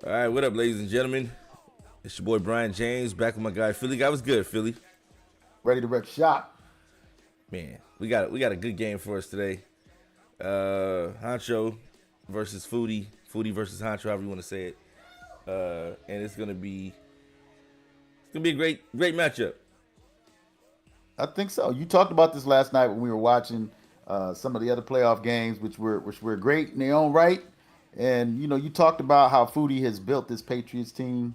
All right, what up, ladies and gentlemen? It's your boy Brian James back with my guy Philly. Guy was good, Philly. Ready to wreck shop. Man, we got a good game for us today. Honcho versus Foodie versus Honcho, however you want to say it. And it's gonna be a great matchup. I think so. You talked about this last night when we were watching some of the other playoff games, which were great in their own right. And you talked about how Foodie has built this Patriots team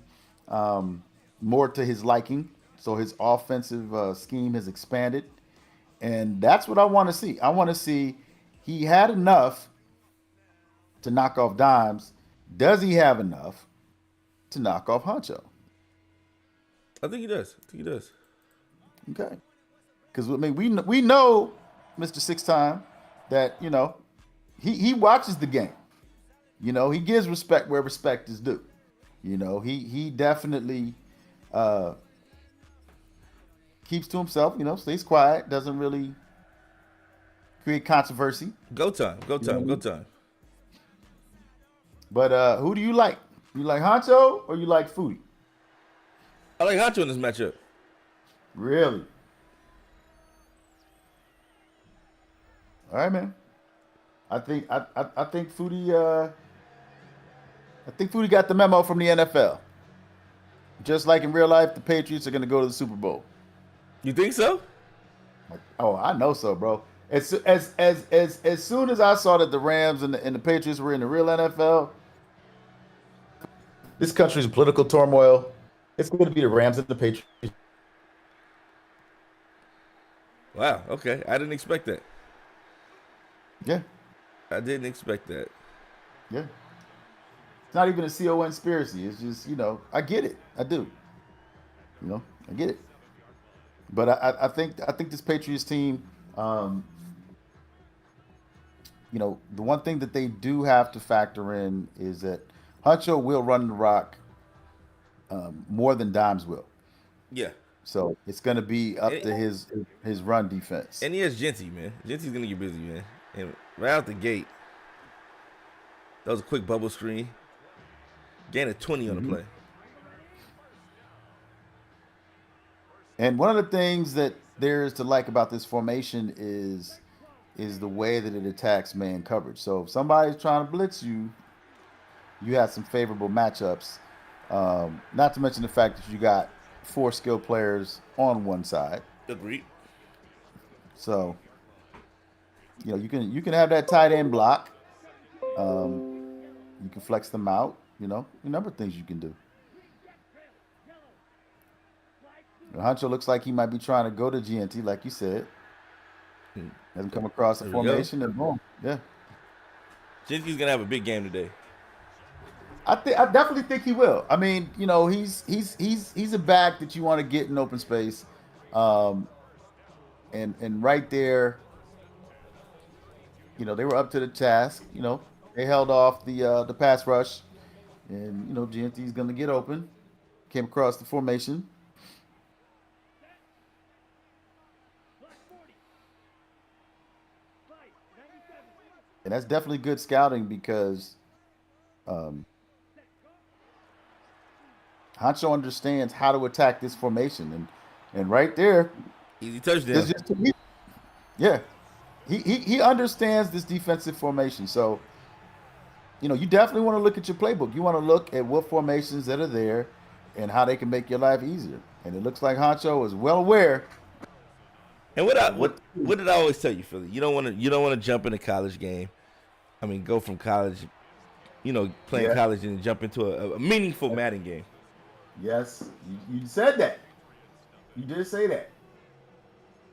um, more to his liking. So his offensive scheme has expanded, and that's what I want to see. I want to see he had enough to knock off Dimes. Does he have enough to knock off Huncho? I think he does. I think he does. Okay. Because I mean, we know Mr. Six Time that he watches the game. He gives respect where respect is due. He definitely uh, keeps to himself. Stays quiet, doesn't really create controversy. Go time. Go You know what time. I Go mean? time. But who do you like? You like Honcho or you like Foodie? I like Honcho in this matchup. Really? All right, man. I think Foodie got the memo from the NFL. Just like in real life, the Patriots are going to go to the Super Bowl. You think so? Like, oh, I know so, bro. As soon as I saw that the Rams and the Patriots were in the real NFL, this country's in political turmoil. It's going to be the Rams and the Patriots. Wow. Okay. I didn't expect that. Yeah, I didn't expect that. yeah. It's not even a CON conspiracy. It's just I get it. I do. I get it. But I think this Patriots team, um, the one thing that they do have to factor in is that Huncho will run the rock more than Dimes will. Yeah. So it's going to be up And, to his run defense. and he has Genty, man. Genty's gonna get busy, man. And right out the gate, that was a quick bubble screen. Gain of 20 on the hmm play. And one of the things that there is to like about this formation is the way that it attacks man coverage. So if somebody's trying to blitz you, you have some favorable matchups. Not to mention the fact that you got four skilled players on one side. Agreed. So you can have that tight end block. Um, you can flex them out. A number of things you can do. Huncho looks like he might be trying to go to GNT, like you said. Hasn't come across the There we go. formation, and boom, yeah. Genty's gonna have a big game today. I definitely think he will. I mean, he's a back that you want to get in open space, um, and right there, they were up to the task. They held off the pass rush, and GNT's gonna get open. Came across the formation. And that's definitely good scouting because um, Hancho understands how to attack this formation, and right there, Easy there's touchdown. just yeah, he understands this defensive formation. So you definitely want to look at your playbook. You want to look at what formations that are there and how they can make your life easier. And it looks like Hancho is well aware And what I of what what to do. what did I always tell you, Philly? You don't want to jump in a college game. I mean, go from college, playing Yeah. college and jump into a meaningful Madden game. Yes, you said that. You did say that.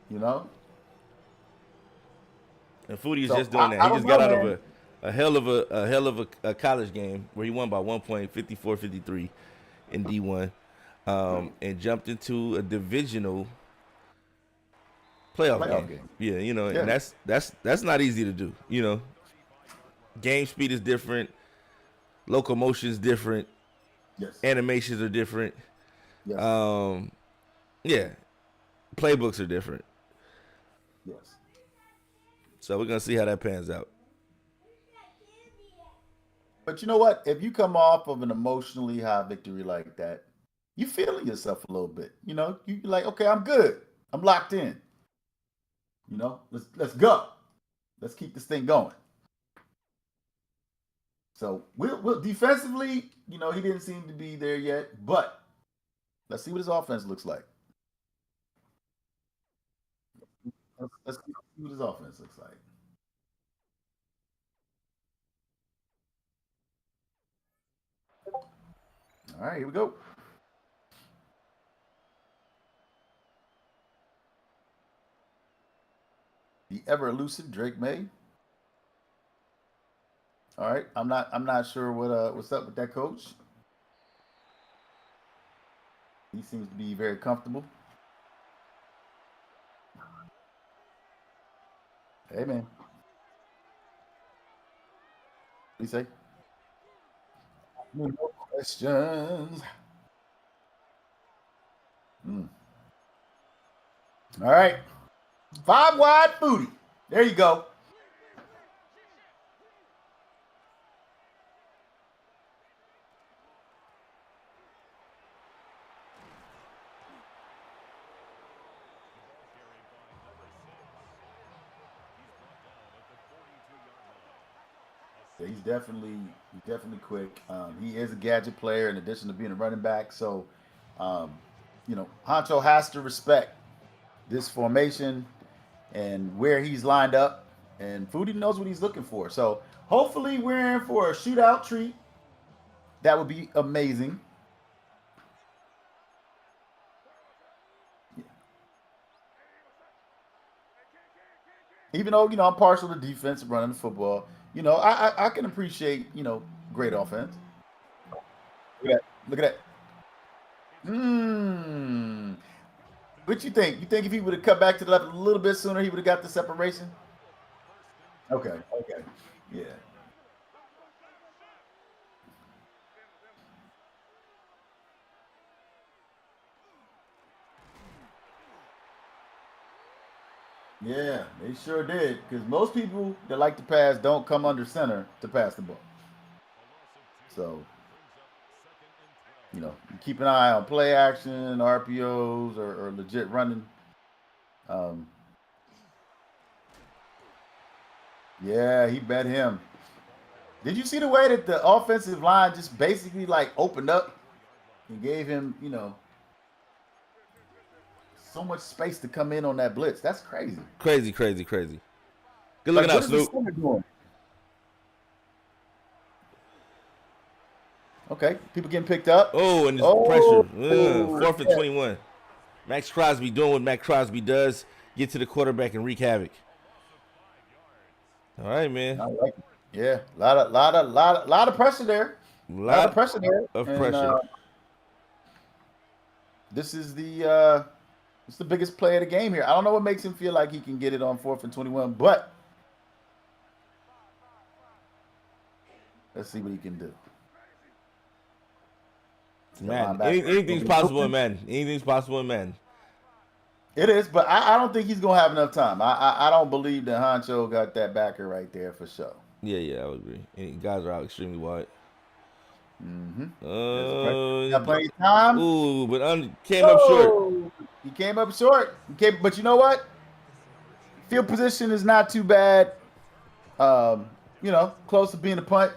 You know. And Foodie is So just I, doing that. I He don't just got know, out of man. a hell of a college game where he won by 1 point, 54-53 in D1, and jumped into a divisional playoff Playoff game. game. Yeah, and Yeah. that's not easy to do. Game speed is different, locomotion is different, Yes. animations are different. Yes. Um, yeah, playbooks are different. Yes. So we're gonna see how that pans out. But you know what? If you come off of an emotionally high victory like that, you feeling yourself a little bit. You know, you like, okay, I'm good. I'm locked in. You know, let's go. Let's keep this thing going. So we'll defensively, you know, he didn't seem to be there yet, but let's see what his offense looks like. Let's see what his offense looks like. All right, here we go. The ever elusive Drake May. All right, I'm not sure what's up with that coach. He seems to be very comfortable. Hey man, what do you say? No questions. Mm. All right, 5 wide booty. There you go. Yeah, he's definitely quick. He is a gadget player in addition to being a running back. So, um, you know, Honcho has to respect this formation and where he's lined up. And Foodie knows what he's looking for. So hopefully we're in for a shootout treat. That would be amazing. Even though, you know, I'm partial to defense running the football, you know, I can appreciate, you know, great offense. Look at that. Look at that. What you think? You think if he would have cut back to the left a little bit sooner, he would have got the separation? Okay. Okay. Yeah. Yeah, they sure did. Because most people that like to pass don't come under center to pass the ball. So, you know, you keep an eye on play action, RPOs, or legit running. Um, yeah, he bet him. Did you see the way that the offensive line just basically like opened up and gave him, you know, so much space to come in on that blitz? That's crazy. Crazy, crazy, crazy. Good looking Like, what out, is the Snoop. center doing? Okay, people getting picked up. Oh, and this pressure. Oh, 4th and yeah. 21. Max Crosby doing what Max Crosby does. Get to the quarterback and wreak havoc. All right, man. I like it. Yeah, lot of pressure there. A lot of Lot pressure there, of and pressure. this is it's the biggest play of the game here. I don't know what makes him feel like he can get it on 4th and 21, but let's see what he can do. Madden. Anything's possible in Madden. Anything's possible in Madden. It is, but I don't think he's gonna have enough time. I don't believe that Honcho got that backer right there for sure. Yeah, I would agree. And guys are out extremely wide. Got plenty of time. Ooh, but came up short. He came up short. But you know what? Field position is not too bad. You know, close to being a punt.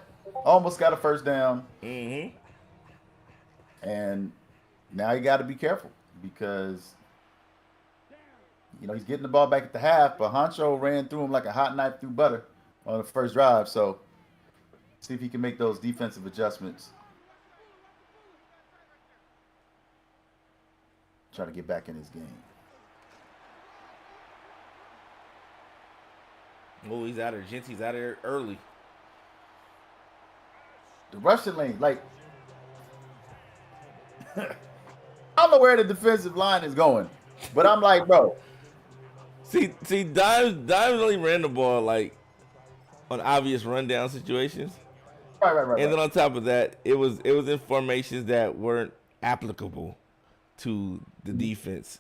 Almost got a first down. Mm-hmm. And now you got to be careful because, you know, he's getting the ball back at the half, but Honcho ran through him like a hot knife through butter on the first drive. So see if he can make those defensive adjustments. Try to get back in his game. Oh, he's out of there. Gents, he's out of there early. The Russian lane, like, I don't know where the defensive line is going, but I'm like, bro. See, Dimes only ran the ball like on obvious rundown situations. Right. And then on top of that, it was in formations that weren't applicable to the defense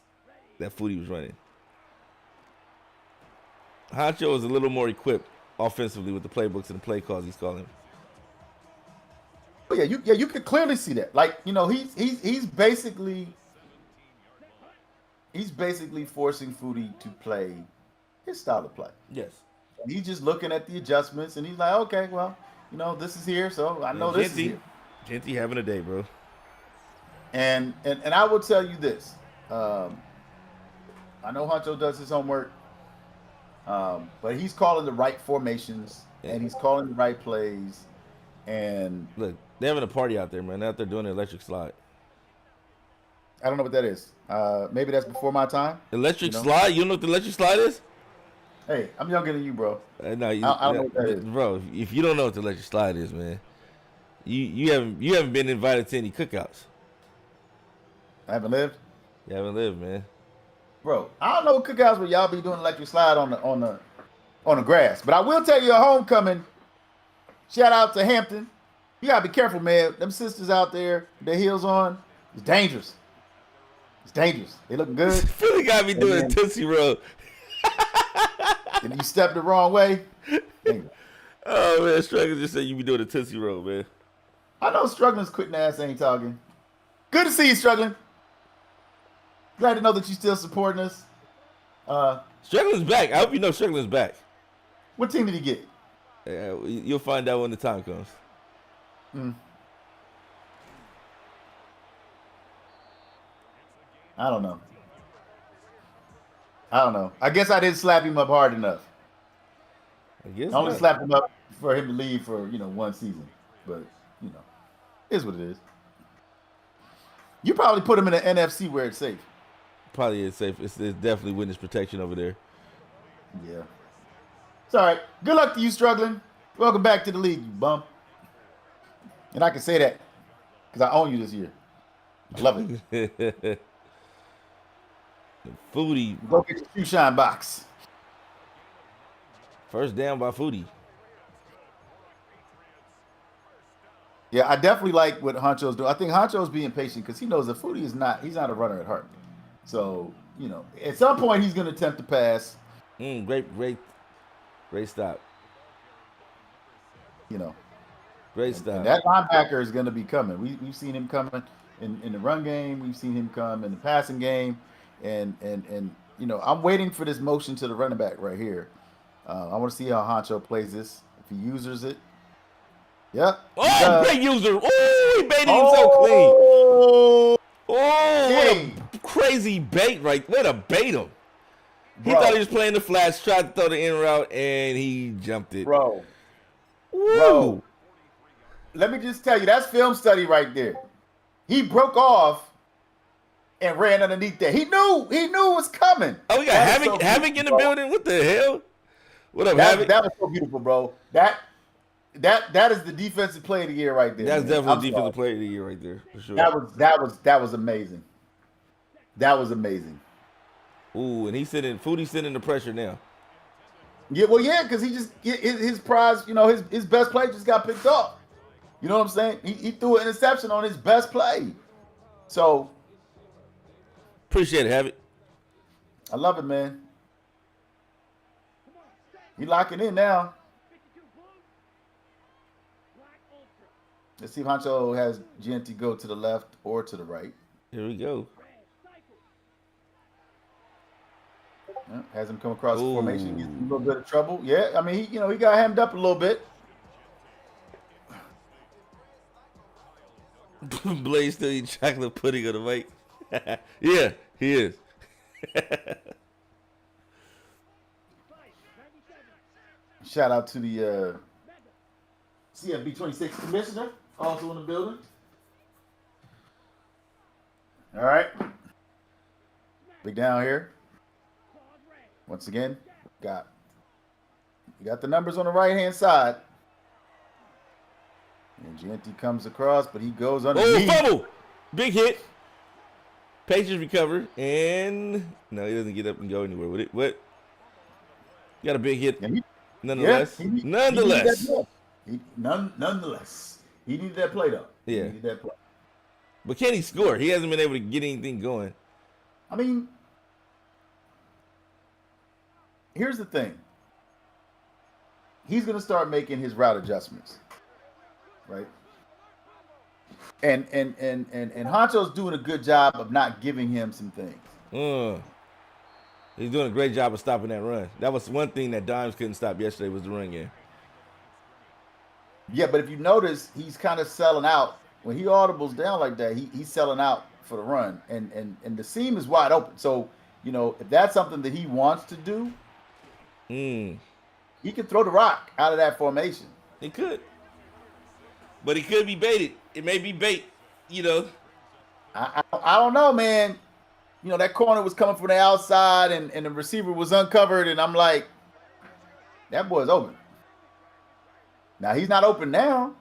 that Foodie was running. Honcho is a little more equipped offensively with the playbooks and the play calls he's calling. Oh yeah, you could clearly see that. Like, he's basically forcing Foodie to play his style of play. Yes. And he's just looking at the adjustments, and he's like, okay, well, this is here, so I And know this is here. Genty having a day, bro. And I will tell you this. Um, I know Huncho does his homework, but he's calling the right formations Yeah. and he's calling the right plays. And Look, they're having a party out there, man. They're out there doing the electric slide. I don't know what that is. Maybe that's before my time. Electric slide? You don't know what the electric slide is? Hey, I'm younger than you, bro. No, I don't know what that is, bro. If you don't know what the electric slide is, man, you haven't been invited to any cookouts. I haven't lived. You haven't lived, man. Bro, I don't know what cookouts where y'all be doing electric slide on the grass. But I will tell you a homecoming. Shout out to Hampton. You gotta be careful, man. Them sisters out there, their heels on, it's dangerous. It's dangerous. They looking good. Philly got me doing a Tootsie Roll. And you step the wrong way. Dangerous. Oh man, Struggling just said you be doing a Tootsie Roll, man. I know Struggling's quitting ass ain't talking. Good to see you, Struggling. Glad to know that you still supporting us. Struggling's back. I hope you know Struggling's back. What team did he get? You'll find out when the time comes. I don't know. I guess I didn't slap him up hard enough. I guess I only not. slapped him up for him to leave for, one season. But, it is what it is. You probably put him in the NFC where it's safe. Probably is safe. It's definitely witness protection over there. Yeah. It's all right. Good luck to you, Struggling. Welcome back to the league, you bum. And I can say that because I own you this year. I love it. Foodie. Go get your shoe shine box. First down by Foodie. Yeah, I definitely like what Honcho's doing. I think Honcho's being patient because he knows that Foodie he's not a runner at heart. So, at some point he's going to attempt to pass. Great stop. Great stop. And that linebacker is going to be coming. We've seen him coming in the run game. We've seen him come in the passing game. And I'm waiting for this motion to the running back right here. I want to see how Honcho plays this. If he uses it. Yep. Oh, great user. Oh, he baited him so clean. Oh, what a crazy bait right. Way to bait him. He thought he was playing the flats, tried to throw the in route, and he jumped it. Bro. Let me just tell you, that's film study right there. He broke off and ran underneath that. He knew it was coming. Oh, we got Havoc in the building. What the hell? What up, Havoc? That was so beautiful, bro. That is the defensive play of the year right there. That's man. definitely defensive play of the year right there, for sure. That was amazing. That was amazing. Ooh, and Foodie's sending the pressure now. Yeah, well, yeah, because he just his prize, his best play just got picked up. You know what I'm saying? He threw an interception on his best play. So appreciate it, Havoc. I love it, man. He locking in now. Let's see if Honcho has GNT go to the left or to the right. Here we go. Yeah, has him come across the formation. He's in a little bit of trouble. Yeah, I mean, he got hemmed up a little bit. Blaze still eating chocolate pudding on the mic. Yeah, he is. Shout out to the CFB 26 commissioner, also in the building. All right. Big down here. Once again, we got the numbers on the right-hand side. And GNT comes across, but he goes underneath. Oh, fumble! Big hit. Patriots recover, and no, he doesn't get up and go anywhere with it. What? Got a big hit. Nonetheless. Nonetheless. He needed that play, though. Yeah. He needed that play. But can he score? He hasn't been able to get anything going. I mean, here's the thing. He's going to start making his route adjustments, right? And Honcho's doing a good job of not giving him some things. He's doing a great job of stopping that run. That was one thing that Dimes couldn't stop yesterday was the run game. Yeah, but if you notice, he's kind of selling out. When he audibles down like that, he's selling out for the run. And the seam is wide open. So, if that's something that he wants to do, he can throw the rock out of that formation. He could. But he could be baited. It may be bait, I don't know, man. That corner was coming from the outside and the receiver was uncovered, and I'm like, that boy's open. Now, he's not open now.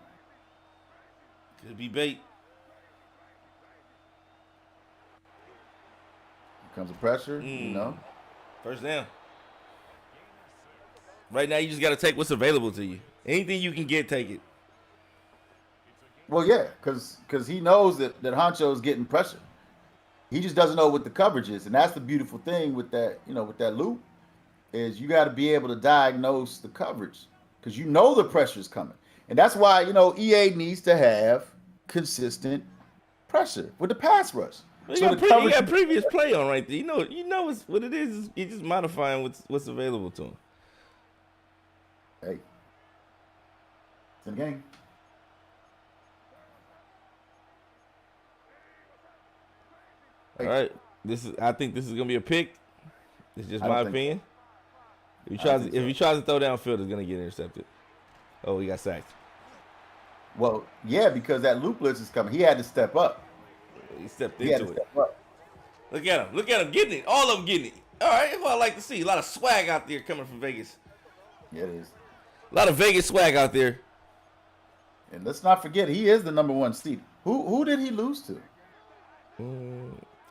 Could be bait. Here comes the pressure, First down. Right now, you just got to take what's available to you. Anything you can get, take it. Well, yeah, because he knows that Honcho's getting pressure. He just doesn't know what the coverage is, and that's the beautiful thing with that, with that loop, is you got to be able to diagnose the coverage because the pressure is coming, and that's why EA needs to have consistent pressure with the pass rush. Well, you got previous play on right there. You know what it is. You're just modifying what's available to him. Hey, it's in the game. All right, I think this is gonna be a pick. It's just my opinion. So. If he tries to throw downfield, it's gonna get intercepted. Oh, he got sacked. Well, yeah, because that loop blitz is coming. He had to step up. He stepped into it. Look at him getting it. All of them getting it. All right, that's what I like to see. A lot of swag out there coming from Vegas. Yeah, it is. A lot of Vegas swag out there. And let's not forget, he is the number 1 seed. Who did he lose to?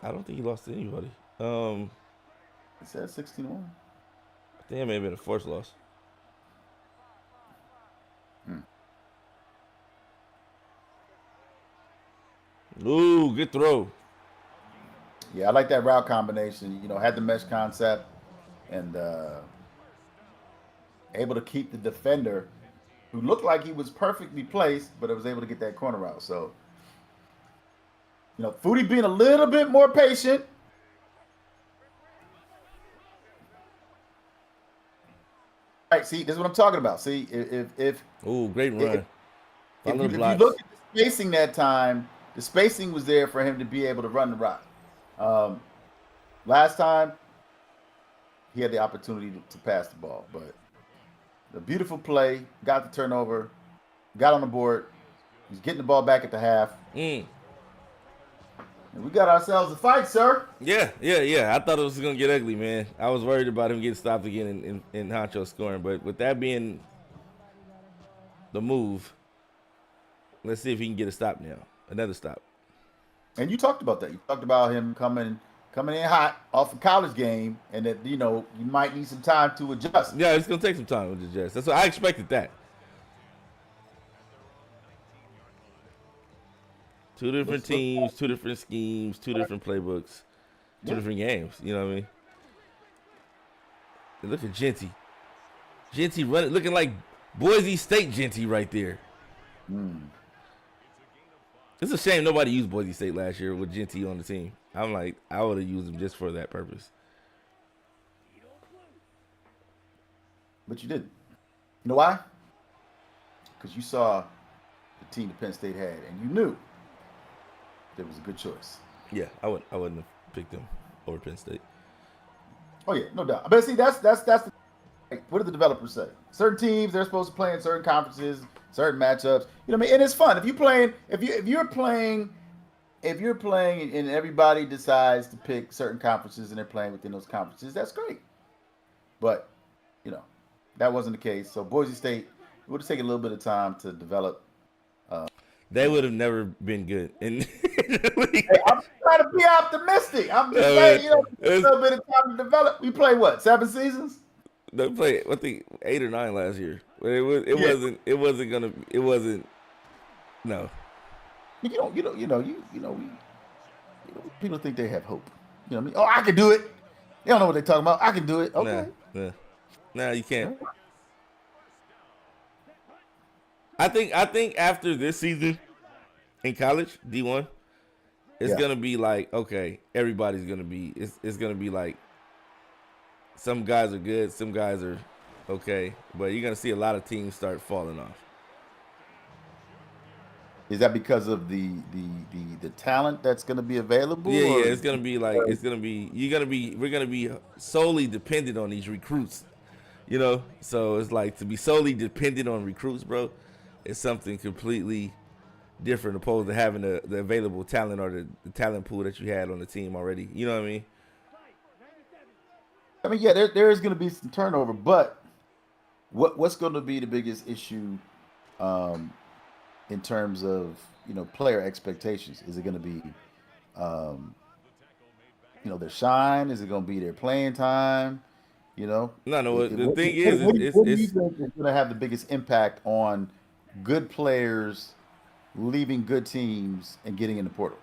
I don't think he lost to anybody. He said 16-1. I think it may have been a forced loss. Ooh, good throw. Yeah, I like that route combination. Had the mesh concept and able to keep the defender who looked like he was perfectly placed, but it was able to get that corner out. So, Foodie being a little bit more patient. All right, see, this is what I'm talking about. See, if great run. If you look at the spacing that time, the spacing was there for him to be able to run the rock. Last time, he had the opportunity to pass the ball, but the beautiful play, got the turnover, got on the board. He's getting the ball back at the half. And we got ourselves a fight, sir. Yeah. I thought it was going to get ugly, man. I was worried about him getting stopped again in Honcho scoring. But with that being the move, let's see if he can get a stop now. Another stop. And you talked about that. You talked about him coming in hot off a college game and that, you might need some time to adjust. Yeah, it's going to take some time to adjust. That's what I expected that. Two different teams, two different schemes, two different playbooks, two different games. You know what I mean? And look at Genty. Genty running, looking like Boise State Genty right there. It's a shame nobody used Boise State last year with Genty on the team. I'm like, I would have used him just for that purpose. But you didn't. You know why? Because you saw the team that Penn State had, and you knew it was a good choice. Yeah, I wouldn't have picked them over Penn State. Oh yeah, no doubt. But see, that's the, what did the developers say? Certain teams, they're supposed to play in certain conferences, certain matchups. You know what I mean? And it's fun if you're playing and everybody decides to pick certain conferences and they're playing within those conferences. That's great. But that wasn't the case. So Boise State, it would have taken a little bit of time to develop. They would have never been good. And hey, I'm trying to be optimistic. I'm just saying, a little bit of time to develop. We played what, 7 seasons? They played, I think, 8 or 9 last year. But it wasn't. No. People think they have hope. You know what I mean? Oh, I can do it. They don't know what they're talking about. I can do it. Okay. No, you can't. I think after this season, in college, D1, it's Yeah. gonna be like, okay, everybody's gonna be. It's gonna be like some guys are good, some guys are okay, but you're gonna see a lot of teams start falling off. Is that because of the talent that's going to be available, Yeah, or it's gonna be like it's gonna be we're gonna be solely dependent on these recruits, So it's like to be solely dependent on recruits, bro. It's something completely different opposed to having the available talent or the talent pool that you had on the team already. You know what I mean? I mean, yeah, there is going to be some turnover, but what's going to be the biggest issue um, in terms of player expectations? Is it going to be um, their shine? Is it going to be their playing time? You know, No, no. The what, thing is, what do you think is going to have the biggest impact on good players leaving good teams and getting in the portal?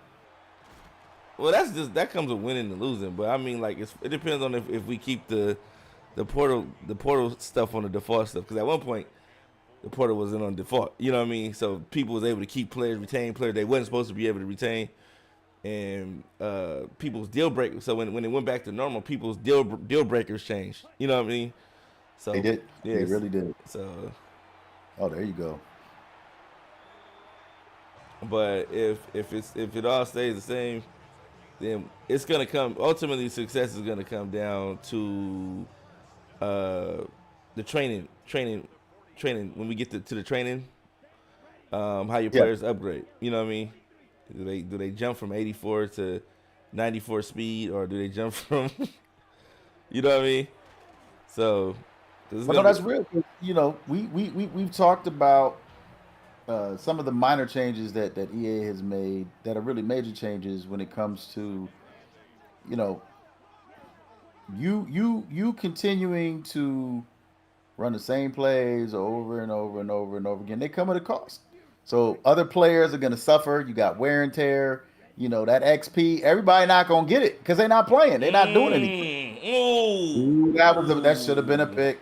well, that comes with winning and losing. But I mean, like it depends on if we keep the portal stuff on the default stuff. Because at one point the portal wasn't on default. You know what I mean? So people was able to keep players, retain players they wasn't supposed to be able to retain, and people's deal breakers. So when it went back to normal, people's deal breakers changed. You know what I mean? They So did. They yes. really did. So, Oh, there you go. but if it all stays the same, then it's gonna come. Ultimately, success is gonna come down to uh, the training. When we get to the training, how your Yeah. players upgrade. You know what I mean? Do they jump from 84 to 94 speed, or do they jump from you know what I mean? So it's But no, gonna be that's real. We've talked about some of the minor changes that EA has made that are really major changes when it comes to you know you continuing to run the same plays over and over and over and over again. They come at a cost. So other players are going to suffer. You got wear and tear. That XP. Everybody not going to get it because they're not playing. They're not doing anything. Ooh, that should have been a pick.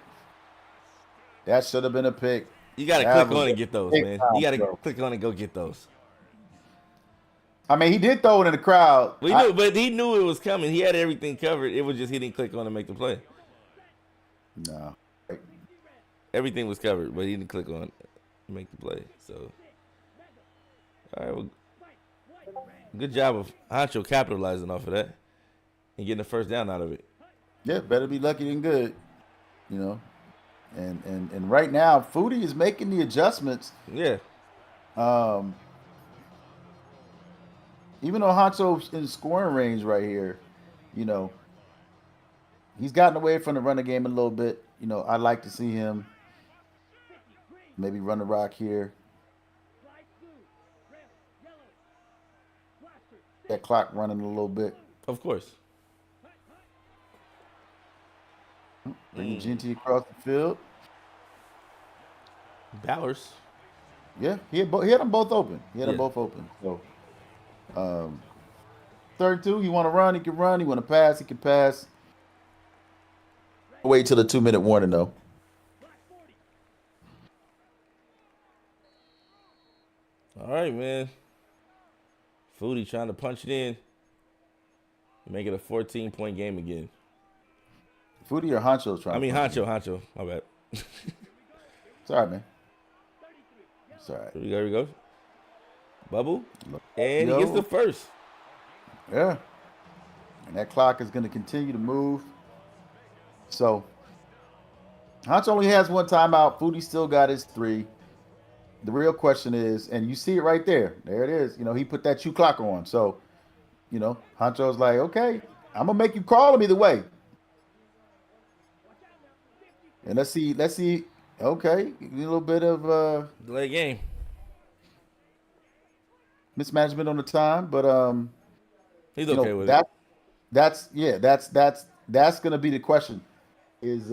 That should have been a pick. you gotta That click was on a and get those, big man. You time gotta throw. click on and go get those. I mean, he did throw it in the crowd. Well, but he knew it was coming. He had everything covered. It was just he didn't click on and make the play. No. Everything was covered, but he didn't click on to make the play. So, all right, well, good job of Hancho capitalizing off of that and getting the first down out of it. Yeah, better be lucky than good. You know. And right now, Foodie is making the adjustments. Yeah, Um, even though Hancho's in scoring range right here, you know, he's gotten away from the running game a little bit. I'd like to see him maybe run the rock here. That clock running a little bit. of course. Bringing GNT across the field. Bowers. Yeah, he had them both open. He had them Yeah. both open. So, third two, he want to run, he can run. He want to pass, he can pass. Wait till the 2-minute warning, though. All right, man. Foodie trying to punch it in. Make it a 14-point game again. Foodie or Hancho's trying I mean, to punch it. Hancho. My bad. Sorry, man. Sorry. Here we go. Bubble. And he gets the first. Yeah. And that clock is going to continue to move. So, Hancho only has one timeout. Foodie still got his 3. The real question is, and you see it right there. There it is. He put that clock on. So, Hancho's like, okay, I'm going to make you call him either way. And let's see. Okay, a little bit of delay game. Mismanagement on the time, but he's okay with it. That's gonna be the question. Is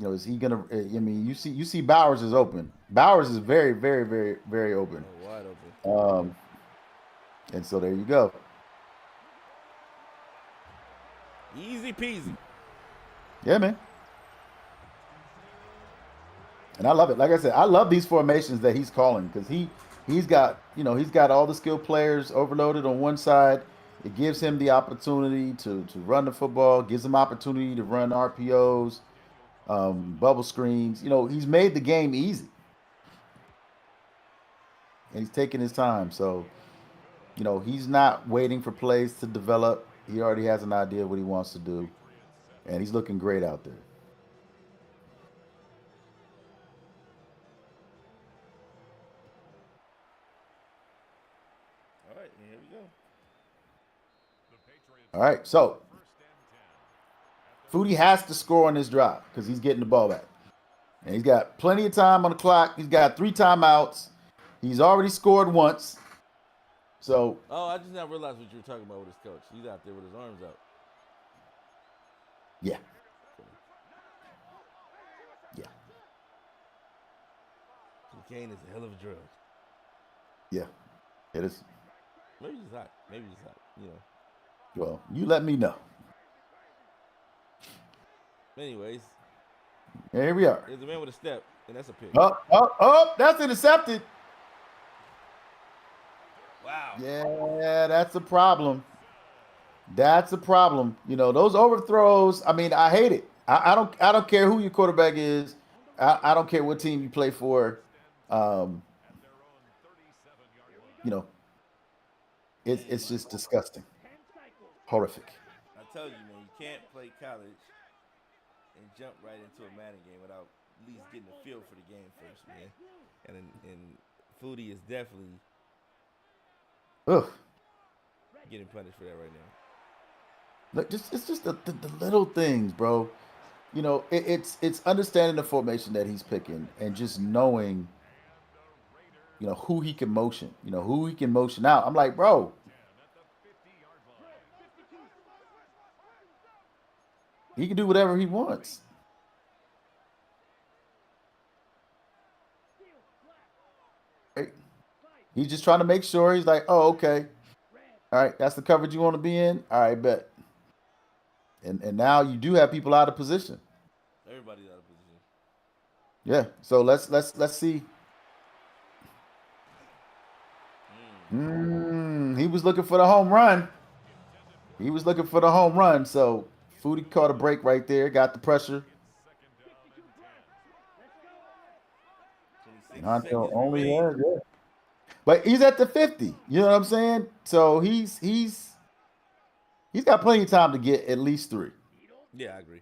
is he gonna? I mean, you see Bowers is open. Bowers is very, very, very, very open. Oh, wide open. And so there you go. Easy peasy. Yeah, man. And I love it. Like I said, I love these formations that he's calling because he's got he's got all the skilled players overloaded on one side. It gives him the opportunity to run the football, gives him opportunity to run RPOs, bubble screens. He's made the game easy, and he's taking his time. So he's not waiting for plays to develop. He already has an idea of what he wants to do, and he's looking great out there. All right, here we go. All right, so Foodie has to score on this drive because he's getting the ball back. And he's got plenty of time on the clock. He's got 3 timeouts. He's already scored once. So, Oh, I just now realized what you were talking about with his coach. He's out there with his arms out. yeah. Yeah. Cocaine is a hell of a drug. Yeah. It is. Maybe he's hot. Maybe he's hot. Well, you let me know. Anyways, Here we are. there's a man with a step, and that's a pick. Oh, that's intercepted. Wow. Yeah, that's a problem. That's a problem. Those overthrows, I mean, I hate it. I don't care who your quarterback is. I don't care what team you play for. Um, it's just disgusting. Horrific. I tell you, man, you can't play college and jump right into a Madden game without at least getting a feel for the game first, man. And Foodie is definitely Ugh. getting punished for that right now. Look, it's just the little things, bro. It's understanding the formation that he's picking and just knowing, who he can motion, who he can motion out. I'm like, bro, he can do whatever he wants. Right? He's just trying to make sure. He's like, oh, okay. All right, that's the coverage you want to be in. All right, bet. And now you do have people out of position. Everybody's out of position. Yeah. So let's see. He was looking for the home run. He was looking for the home run. So Foodie caught a break right there. Got the pressure. 26 Honcho seconds only remain. has, yeah. But he's at the 50. You know what I'm saying? So he's got plenty of time to get at least 3. Yeah, I agree.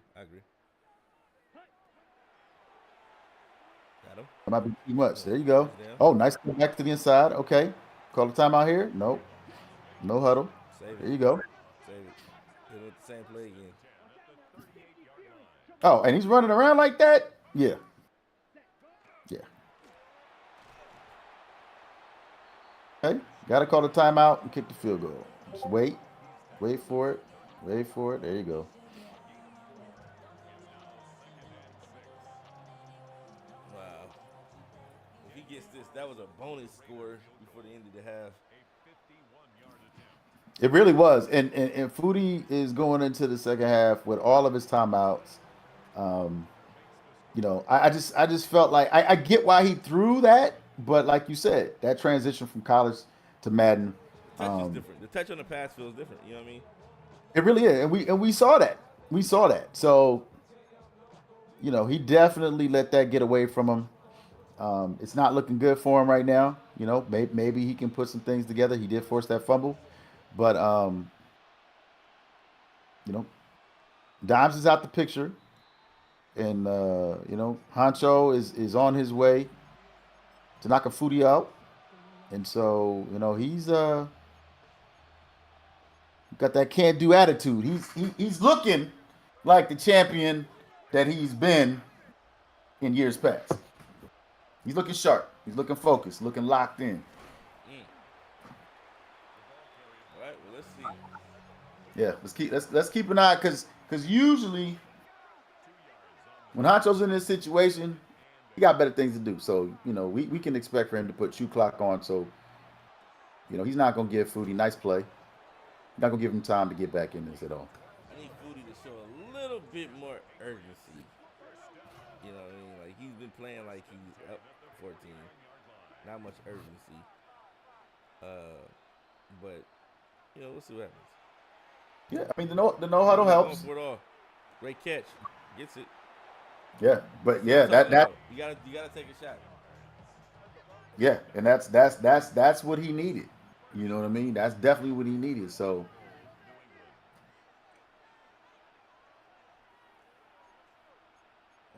Got him. That might be too much. There you go. Oh, nice come back to the inside. Okay. Call the timeout here. Nope. No huddle. Save it. There you go. Save it. Hit him with the same play again. Oh, and he's running around like that? Yeah. Yeah. Okay. Got to call the timeout and kick the field goal. Just wait. Wait for it. Wait for it. There you go. Wow. If he gets this, that was a bonus score before the end of the half. It really was. And Foodie is going into the second half with all of his timeouts. I just felt like I get why he threw that, but like you said, that transition from college to Madden, Touch is different. The touch on the pass feels different. You know what I mean? it really is. And we saw that. We saw that. So, he definitely let that get away from him. It's not looking good for him right now. Maybe he can put some things together. He did force that fumble. But Dimes is out the picture. And Honcho is on his way to knock a Foodie out. And so, he's got that can't-do attitude. He's looking like the champion that he's been in years past. He's looking sharp. He's looking focused, looking locked in. All right, well, let's see. Yeah, let's keep an eye because usually when Honcho's in this situation, he got better things to do. So we can expect for him to put shoe clock on. So he's not gonna give Foodie nice play. Not gonna give him time to get back in this at all. I need Foodie to show a little bit more urgency. You know what I mean? Like he's been playing like he's up 14. Not much urgency. But we'll see what happens. Yeah, I mean the no huddle He's going helps. for it all. Great catch. Gets it. Yeah, but That's yeah, what I'm talking that about. You gotta take a shot. yeah, and that's what he needed. You know what I mean? That's definitely what he needed. So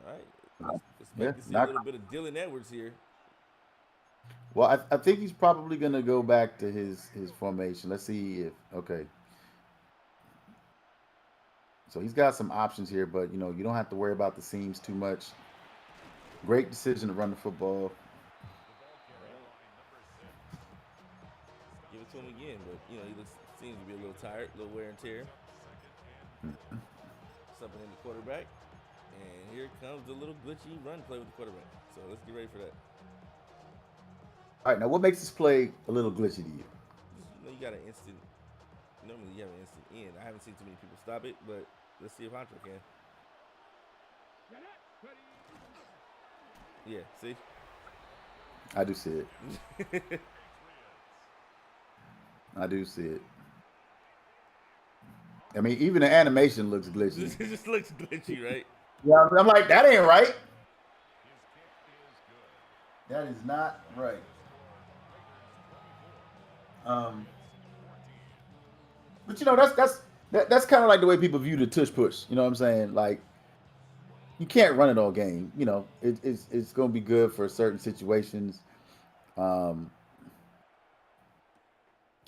All right. Let's yeah, expect to see a not little bit of Dylan Edwards here. well. I think he's probably gonna go back to his formation. Let's see if okay. So he's got some options here, but you don't have to worry about the seams too much. Great decision to run the football. All right. Give it to him again, but seems to be a little tired, a little wear and tear. Something in the quarterback. And here comes the little glitchy run play with the quarterback. So let's get ready for that. All right, now what makes this play a little glitchy to you? You got an instant. Normally you have an instant in. I haven't seen too many people stop it, but let's see if Honcho can. Yeah, see? I do see it. I do see it. I mean, even the animation looks glitchy. It just looks glitchy, right? Yeah, I'm like, that ain't right. That is not right. But that's kind of like the way people view the tush push. You know what I'm saying? Like, you can't run it all game. It's going to be good for certain situations. Um,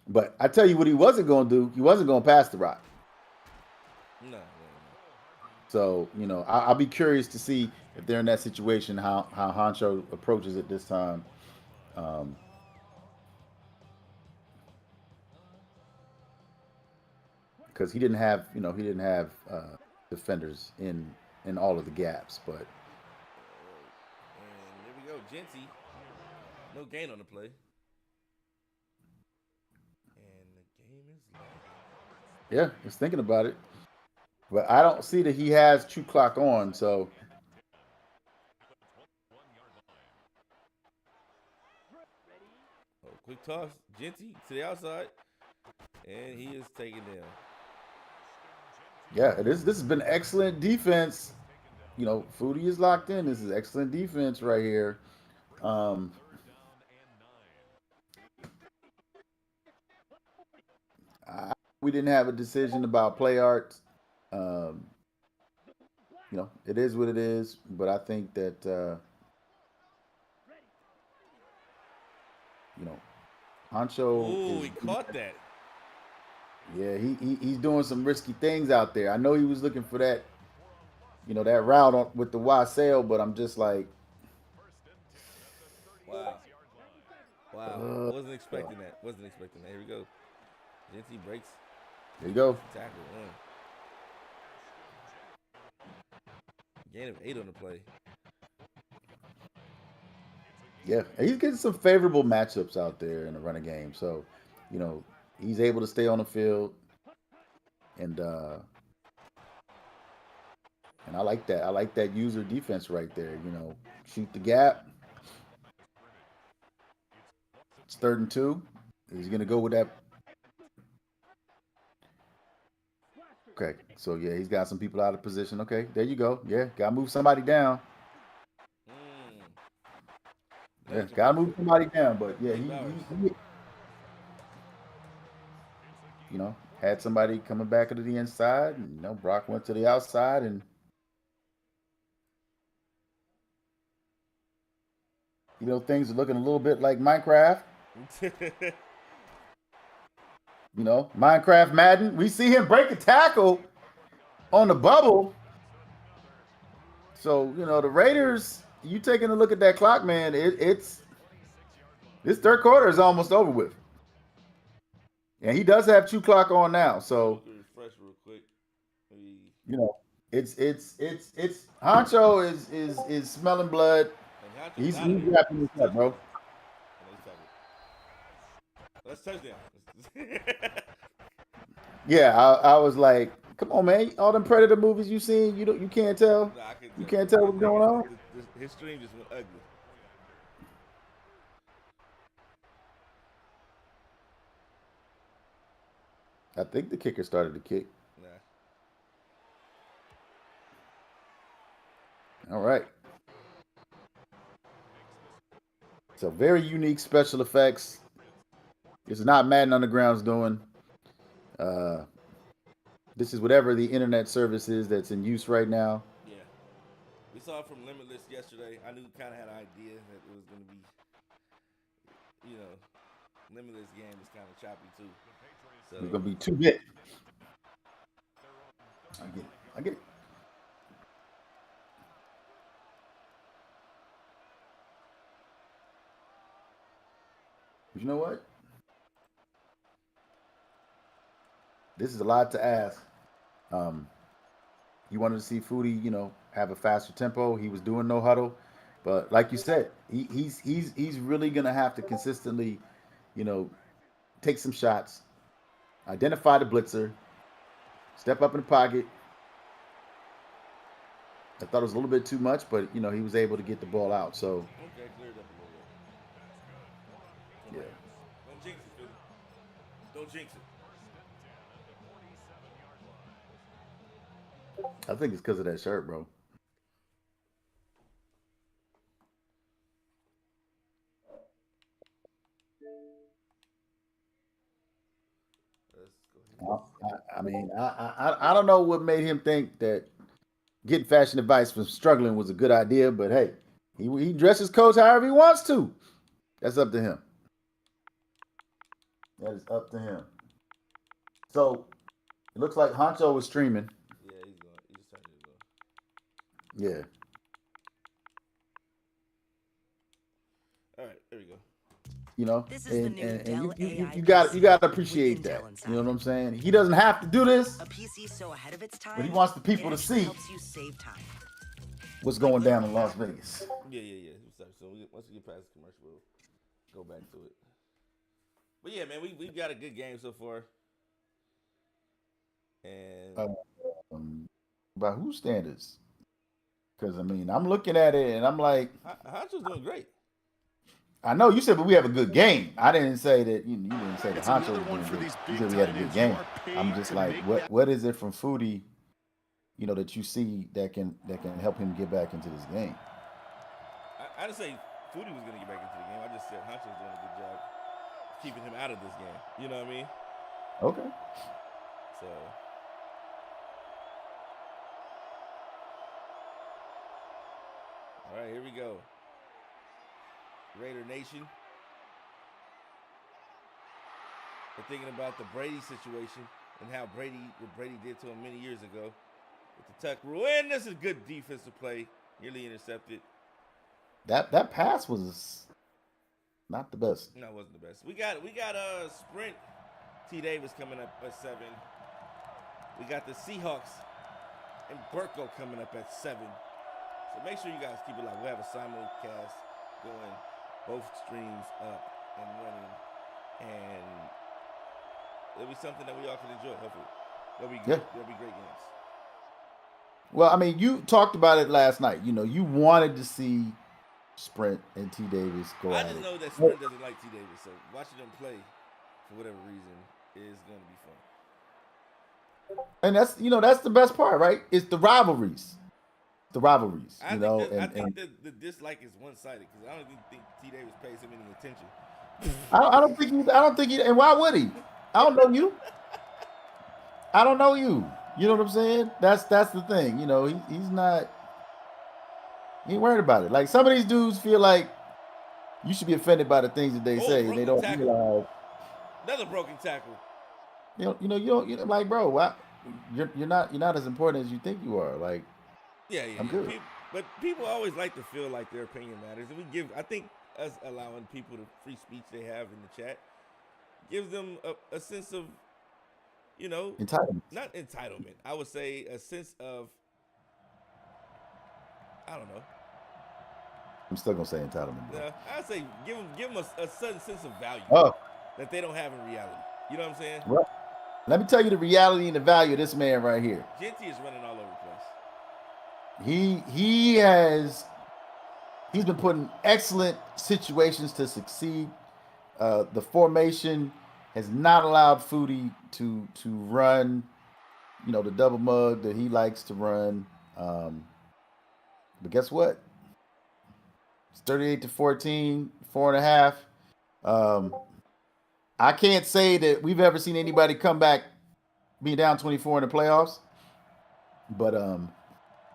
but I tell you what, he wasn't going to do. He wasn't going to pass the rock. No. So I'll be curious to see if they're in that situation, how Honcho approaches it this time. Because he didn't have defenders in all of the gaps, but And there we go, Genty. No gain on the play. And the game is lagging. yeah, I was thinking about it. But I don't see that he has true clock on, so Quick toss, Genty to the outside. And he is taken down. yeah, this has been excellent defense. Foodie is locked in. This is excellent defense right here. We didn't have a decision about play art. Um, it is what it is. But I think that Honcho Ooh, is. he caught that. Yeah, he's doing some risky things out there. I know he was looking for that, that route with the Wassail, but I'm just like, Wow. Wasn't expecting that. Here we go. Genty breaks. There you go. Tackle. Gain of 8 on the play. Yeah, he's getting some favorable matchups out there in the running game. So, he's able to stay on the field, and I like that. I like that user defense right there. Shoot the gap. It's 3rd and 2. He's gonna go with that. Okay, so yeah, he's got some people out of position. Okay, there you go. Yeah, gotta move somebody down. Yeah, gotta move somebody down. But yeah, he had somebody coming back to the inside, and Brock went to the outside, and things are looking a little bit like Minecraft. Minecraft Madden. We see him break a tackle on the bubble. So, the Raiders, you taking a look at that clock, man, it's this 3rd quarter is almost over with. And he does have true clock on now. So, refresh real quick. it's Honcho is smelling blood. He's wrapping this up, bro. That's touchdown. Yeah, I was like, Come on, man. All them Predator movies you seen, you can't tell. Nah, I couldn't You tell. can't tell what's going on. His stream just went ugly. I think the kicker started to kick. Nah. All right. So very unique special effects. It's not Madden Underground's doing. Uh, this is whatever the internet service is that's in use right now. Yeah. We saw it from Limitless yesterday. I knew kind of had an idea that it was going to be, Limitless game is kind of choppy too. So It's gonna be 2-bit. I get it. But you know what? This is a lot to ask. You wanted to see Foodie, have a faster tempo. He was doing no huddle, but like you said, he's really gonna have to consistently, take some shots, identify the blitzer, step up in the pocket. I thought it was a little bit too much, but he was able to get the ball out. So okay, cleared up a little bit. yeah. Don't jinx it, Philly. Don't jinx it. I think it's because of that shirt, bro. I don't know what made him think that getting fashion advice from struggling was a good idea, but hey, he dresses coach however he wants to. That's up to him. That is up to him. So it looks like Honcho was streaming. Yeah, he's going. He just turned it on. Yeah. All right, there we go. This is the new Dell AI you got PC to with appreciate Intel that. inside. You know what I'm saying? He doesn't have to do this, A PC so ahead of its time. but he wants the people it to actually see helps you save time. what's going down in Las Vegas. Yeah. Sorry. So once we get past the commercial, we'll go back to it. But yeah, man, we've got a good game so far. And By whose standards? Because I'm looking at it and I'm like, Honcho's doing great. I know you said, but we have a good game. I didn't say that. You didn't say the Honcho was doing good. You said we had a good game. I'm just like, what is it from Foodie, that you see that can help him get back into this game? I didn't say Foodie was going to get back into the game. I just said Honcho's doing a good job keeping him out of this game. You know what I mean? Okay. So. All right, here we go. Raider Nation. We're thinking about the Brady situation and how what Brady did to him many years ago with the tuck rule. And this is good defensive play, nearly intercepted. That pass was not the best. No, it wasn't the best. We got a sprint. T. Davis coming up at 7. We got the Seahawks and Burko coming up at 7. So make sure you guys keep it live. We have a simulcast going, both streams up and running, and it'll be something that we all can enjoy. Hopefully, there'll be great games. Well, you talked about it last night. You wanted to see Sprint and T. Davis go I at just it. know that Sprint doesn't like T. Davis, so watching them play for whatever reason is going to be fun. And that's the best part, right? It's the rivalries. I think the dislike is one-sided because I don't even think T. Davis pays him any attention. I don't think he. And why would he? I don't know you. I don't know you. You know what I'm saying? That's the thing. He's not. He ain't worried about it. Like some of these dudes feel like you should be offended by the things that they say. They don't realize. Another broken tackle. You don't like, bro. Why? You're not as important as you think you are. Like. Yeah. I'm good. But people always like to feel like their opinion matters, and I think us allowing people the free speech they have in the chat gives them a sense of, entitlement. Not entitlement. I would say a sense of, I don't know. I'm still gonna say entitlement. I'd say give them a sudden sense of value that they don't have in reality. You know what I'm saying? Right. Let me tell you the reality and the value of this man right here. Genty is running all over the place. He's been put in excellent situations to succeed. The formation has not allowed Foodie to run, the double mug that he likes to run. But guess what? It's 38-14, 4.5. I can't say that we've ever seen anybody come back being down 24 in the playoffs. But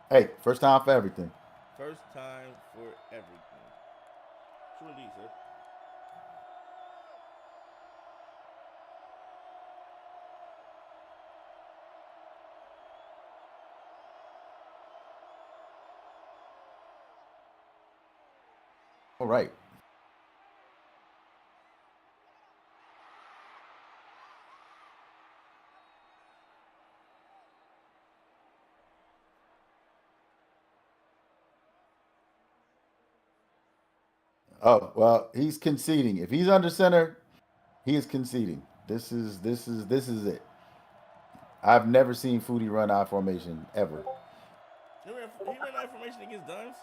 hey, first time for everything. First time for everything. True indeed, sir. All right. Oh, well, he's conceding. If he's under center, he is conceding. This is it. I've never seen Foodie run I formation ever. He ran that formation against Dimes?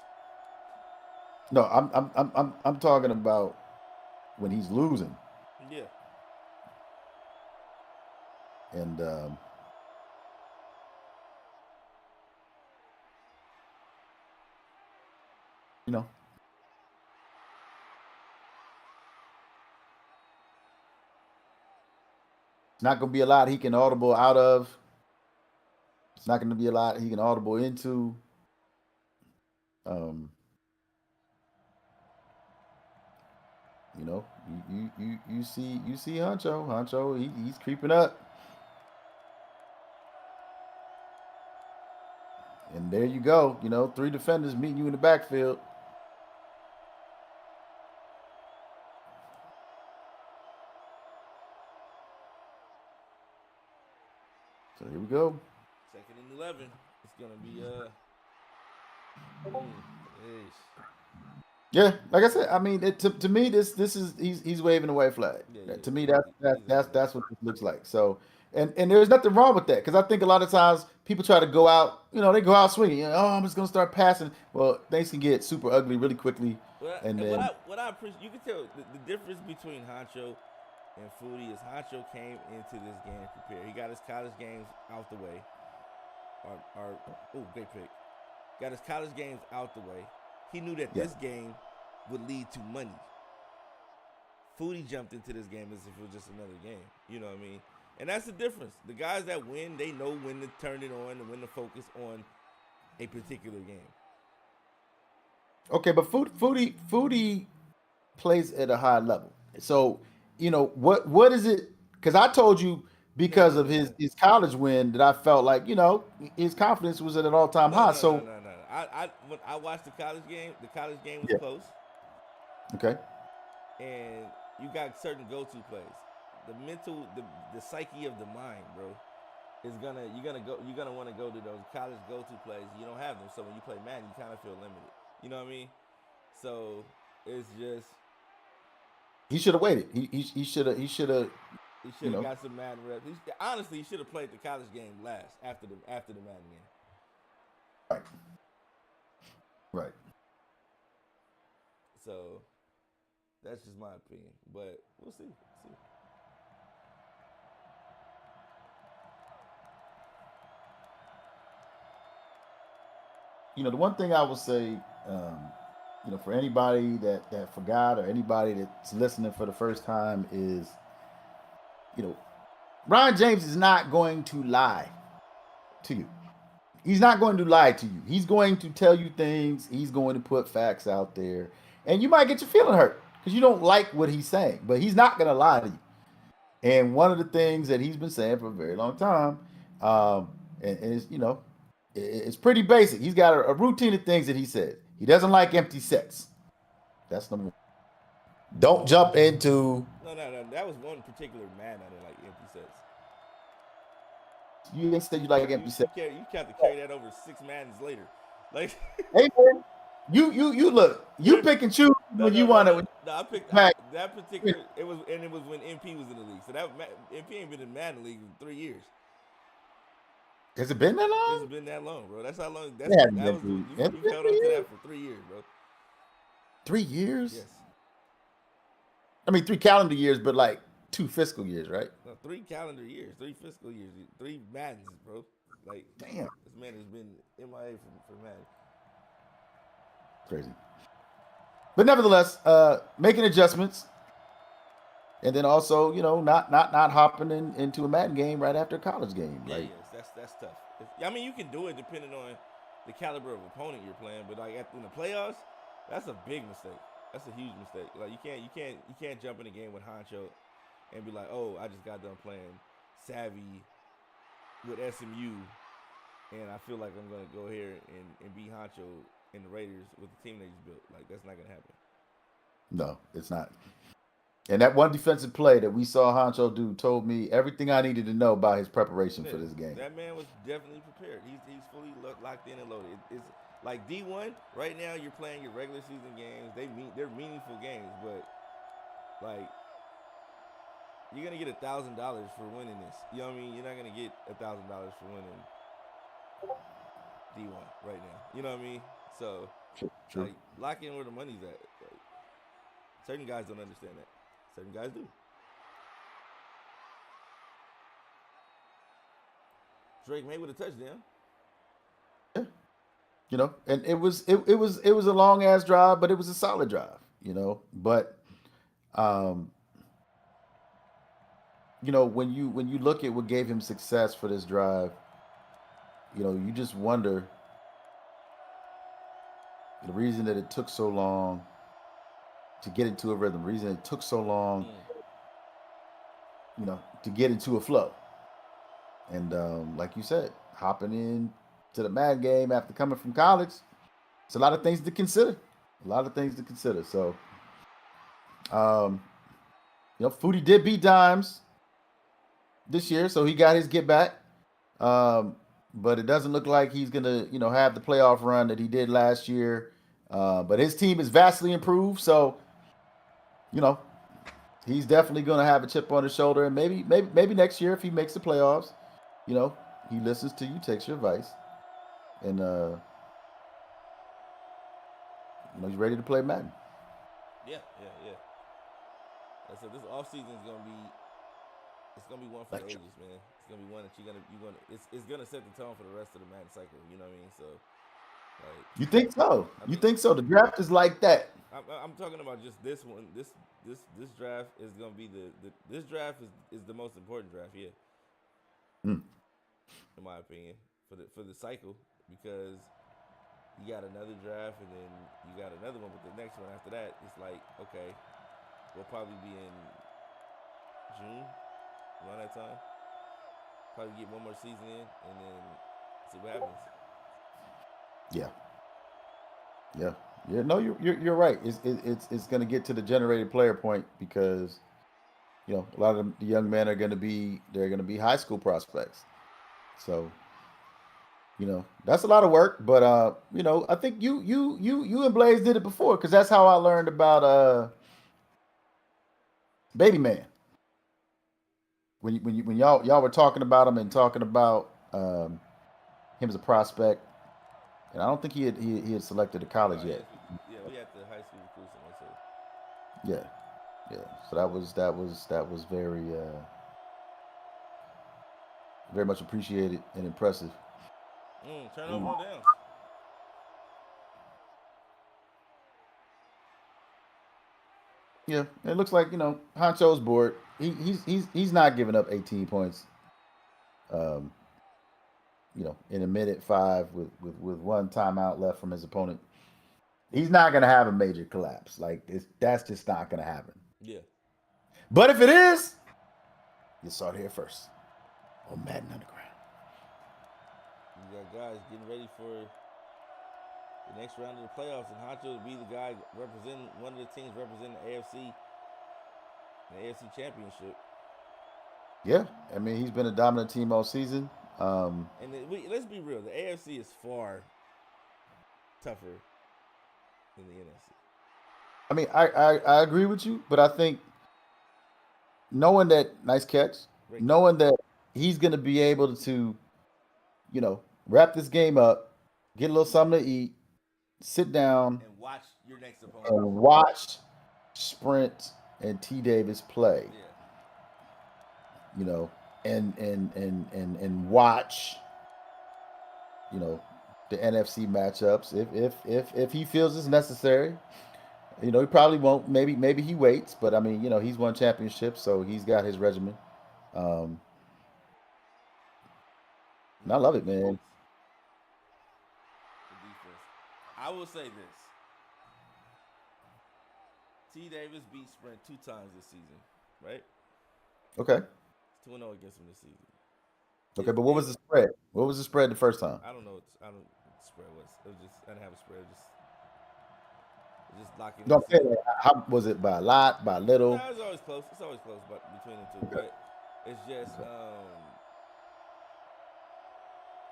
No, I'm talking about when he's losing. Yeah. And you know, it's not going to be a lot he can audible out of. It's not going to be a lot he can audible into. You see Huncho, he's creeping up. And there you go, 3 defenders meeting you in the backfield. So here we go. 2nd and 11. It's gonna be Yeah, like I said, I mean, to me, this is he's waving a white flag. Yeah, to me, that's what this looks like. So, and there's nothing wrong with that because I think a lot of times people try to go out, they go out swinging. Oh, I'm just gonna start passing. Well, things can get super ugly really quickly. What I appreciate, you can tell the difference between Honcho and Foodie is Honcho came into this game prepared. He got his college games out the way. Great pick. Got his college games out the way. He knew that this game would lead to money. Foodie jumped into this game as if it was just another game. You know what I mean? And that's the difference. The guys that win, they know when to turn it on and when to focus on a particular game. Okay, but Foodie plays at a high level. So, what is it? Because I told you because of his college win that I felt like, his confidence was at an all-time high. No. When I watched the college game was close. Okay. And you got certain go-to plays. The mental, the psyche of the mind, bro, you're gonna want to go to those college go-to plays. You don't have them, so when you play Madden, you kind of feel limited. You know what I mean? So it's just he should have waited. He should have. He should have got some Madden reps. Honestly, he should have played the college game last after the Madden game. Right. So that's just my opinion, but we'll see. The one thing I will say, for anybody that forgot or anybody that's listening for the first time is, Ryan James is not going to lie to you. He's not going to lie to you. He's going to tell you things. He's going to put facts out there. And you might get your feeling hurt because you don't like what he's saying. But he's not going to lie to you. And one of the things that he's been saying for a very long time, and it's, it's pretty basic. He's got a routine of things that he says. He doesn't like empty sets. That's number one. Don't jump into... No. That was one particular man I didn't like empty sets. You didn't say you like empty sets. You have to carry that over 6 Maddens later. Like, hey man, you look. You pick and choose No, when you no, no, want no. to. No, I picked Mac, that particular. It was when MP was in the league. So that MP ain't been in Madden league in 3 years. has it been that It's long? been that long, bro. That's how long. It hasn't That been was three. Has it you've been held on 3 to years? that for 3 years, bro. 3 years? Yes. I mean, 3 calendar years, but like 2 fiscal years, right? No, 3 calendar years, 3 fiscal years, 3 Maddens, bro. Like Damn, this man has been MIA for Madden. crazy. But nevertheless, making adjustments, and then also, not hopping into a Madden game right after a college game. Yeah, Like, yes, that's tough. I mean, you can do it depending on the caliber of opponent you're playing, but like in the playoffs, that's a big mistake. That's a huge mistake. Like you can't jump in a game with Honcho and be like, oh, I just got done playing Savvy with SMU, and I feel like I'm gonna go here and be Honcho in the Raiders with the team they just built. Like that's not gonna happen. no, it's not. And that one defensive play that we saw Honcho do told me everything I needed to know about his preparation for this game. That man was definitely prepared. He's fully locked in and loaded. It's like D1 right now. You're playing your regular season games. They're meaningful games, but like you're gonna get $1,000 for winning this. You know what I mean? You're not gonna get $1,000 for winning D1 right now. You know what I mean? So True. like lock in where the money's at. Like, certain guys don't understand that. Certain guys do. Drake May with a touchdown. Yeah. And it was a long ass drive, but it was a solid drive. But when you look at what gave him success for this drive, you just wonder the reason that it took so long to get into a rhythm, the reason it took so long, to get into a flow. And like you said, hopping in to the Mad game after coming from college, it's a lot of things to consider. So, Foodie did beat Dimes this year, so he got his get back. But it doesn't look like he's gonna, have the playoff run that he did last year. But his team is vastly improved, so he's definitely gonna have a chip on his shoulder. And maybe next year if he makes the playoffs, he listens to you, takes your advice, and he's ready to play Madden. Yeah. So this offseason is gonna be one for the ages, man. It's gonna be one that it's gonna set the tone for the rest of the Madden cycle. You know what I mean? So, like, you think so? You think so? The draft is like that. I'm talking about just this one. This draft is gonna be this draft is the most important draft, yeah. In my opinion, for the cycle, because you got another draft and then you got another one, but the next one after that, it's like, okay, we'll probably be in June around that time. Probably get one more season in and then see what happens. Yeah. No, you're right. It's going to get to the generated player point because a lot of the young men are going to be high school prospects. So that's a lot of work. But I think you and Blaze did it before because that's how I learned about Baby Man. When y'all were talking about him and talking about him as a prospect, and I don't think he had selected a college yet. Yeah, we had the high school recruits on too. Yeah. So that was very very much appreciated and impressive. Turnover on downs. Yeah, it looks like Honcho's bored. He's not giving up 18 points. In a minute 5 with one timeout left from his opponent. He's not gonna have a major collapse. Like that's just not gonna happen. Yeah. But if it is, you saw it here first on Madden Underground. You got guys getting ready for the next round of the playoffs, and Honcho will be the guy representing one of the teams representing the AFC Championship. Yeah, I mean he's been a dominant team all season. And let's be real, the AFC is far tougher than the NFC. I mean, I agree with you, but I think knowing that nice catch, Great catch. knowing that he's going to be able to, wrap this game up, get a little something to eat, sit down, And watch your next opponent. and watch Sprint and T Davis play. Yeah. You know, and watch, you know, the NFC matchups if he feels it's necessary. He probably won't. Maybe he waits, but I mean, he's won championships, so he's got his regimen. Um, and I No, love the it, man. defense. The defense. I will say this. T. Davis beat Sprint 2 times this season, right? Okay, It's 2-0 against him this season. okay, but what was the spread? What was the spread the first time? I don't know. I don't know what the spread was. It was just I didn't have a spread. Just locking in. Don't say that. How was it, by a lot, by No, little? it's always close. It's always close, but between the two. Okay. But it's just Okay.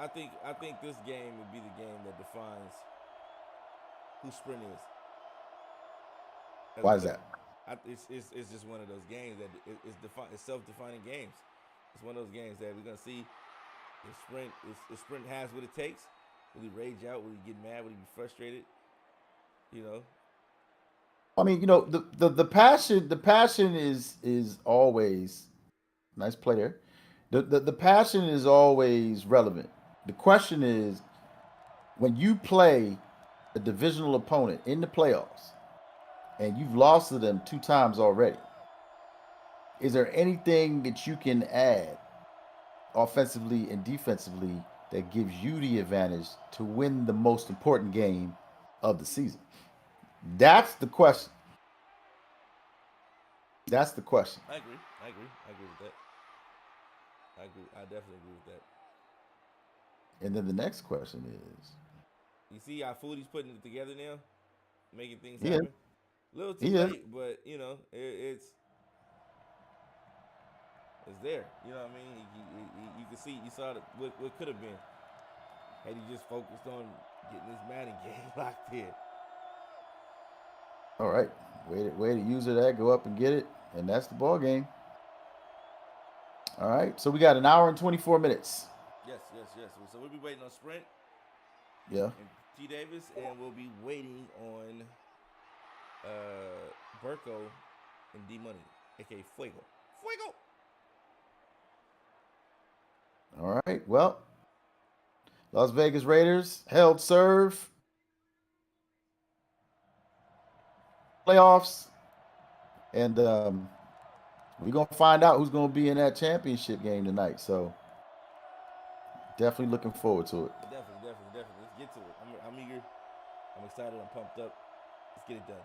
I think this game would be the game that defines who Sprint is. As a Why is player. that? It's just one of those games that it's self-defining games. It's one of those games that we're gonna see if Sprint has what it takes. Will he rage out? Will he get mad? Will he be frustrated? You know. I mean, the passion is always nice player. The passion is always relevant. The question is, when you play a divisional opponent in the playoffs and you've lost to them 2 times already, is there anything that you can add offensively and defensively that gives you the advantage to win the most important game of the season? That's the question. That's the question. I agree. I agree with that. I agree. I definitely agree with that. And then the next question is, You see how Foodie's putting it together now, making things yeah, happen. A little too yeah. late, but it's there. You know what I mean? You can see, you saw what could have been had he just focused on getting this Madden game locked in. All right. Way to use it at, go up and get it. And that's the ball game. All right. So we got an hour and 24 minutes. Yes. So we'll be waiting on Sprint Yeah. and T Davis, and we'll be waiting on Burko and D Money, aka Fuego. All right. Well, Las Vegas Raiders held serve. Playoffs. And we're going to find out who's going to be in that championship game tonight. So definitely looking forward to it. Definitely. Let's get to it. I'm eager. I'm excited. I'm pumped up. Let's get it done.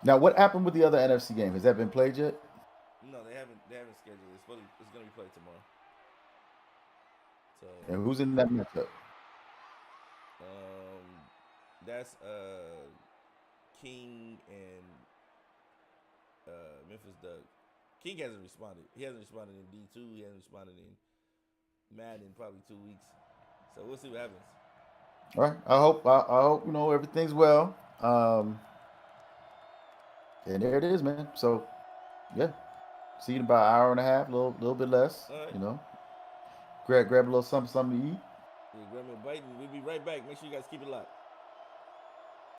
Now, what happened with the other NFC game? Has that been played yet? No, they haven't scheduled it. It's gonna be played tomorrow. So And who's in that matchup? that's King and Memphis Doug. King hasn't responded. He hasn't responded in D2. He hasn't responded in Madden in probably 2 weeks. So we'll see what happens. All right. I hope everything's well. And there it is, man. So yeah. See you in about an hour and a half, little bit less. All right. Grab a little something to eat. Yeah, grab me a bite and we'll be right back. Make sure you guys keep it locked.